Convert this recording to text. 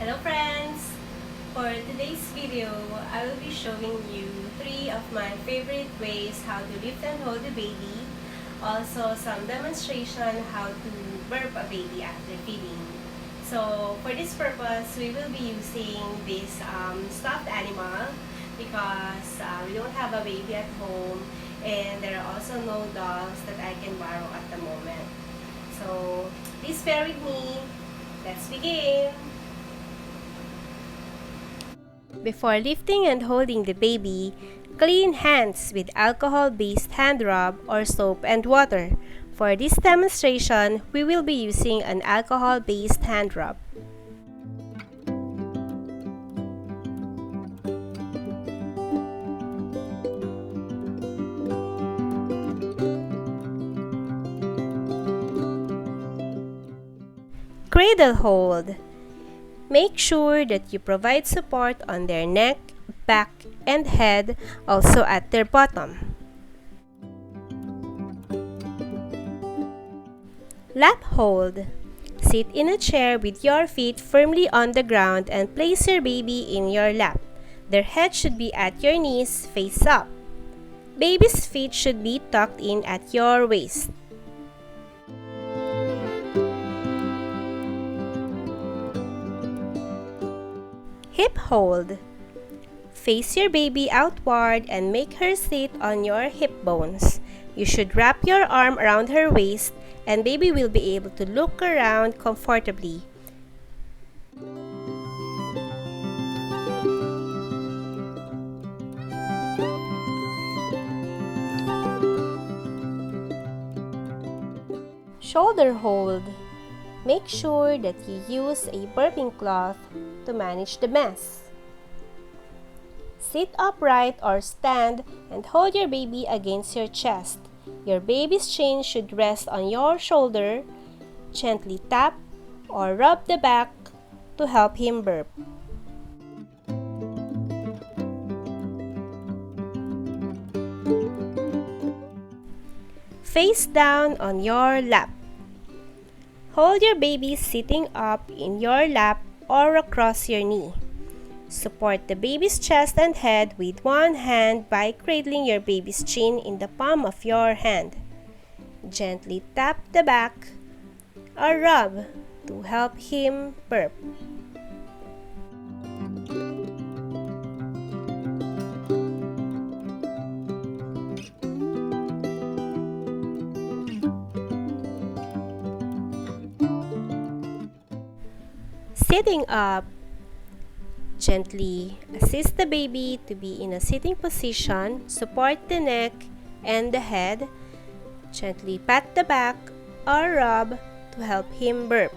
Hello friends! For today's video, I will be showing you 3 of my favorite ways how to lift and hold the baby. Also, some demonstration how to burp a baby after feeding. So, for this purpose, we will be using this stuffed animal because we don't have a baby at home and there are also no dolls that I can borrow at the moment. So, please bear with me. Let's begin! Before lifting and holding the baby, clean hands with alcohol-based hand rub or soap and water. For this demonstration, we will be using an alcohol-based hand rub. Cradle hold. Make sure that you provide support on their neck, back, and head, also at their bottom. Lap hold. Sit in a chair with your feet firmly on the ground and place your baby in your lap. Their head should be at your knees, face up. Baby's feet should be tucked in at your waist. Hip hold. Face your baby outward and make her sit on your hip bones. You should wrap your arm around her waist and baby will be able to look around comfortably. Shoulder hold. Make sure that you use a burping cloth to manage the mess. Sit upright or stand and hold your baby against your chest. Your baby's chin should rest on your shoulder. Gently tap or rub the back to help him burp. Face down on your lap. Hold your baby sitting up in your lap or across your knee. Support the baby's chest and head with one hand by cradling your baby's chin in the palm of your hand. Gently tap the back or rub to help him burp. Sitting up. Gently assist the baby to be in a sitting position, support the neck and the head, gently pat the back or rub to help him burp.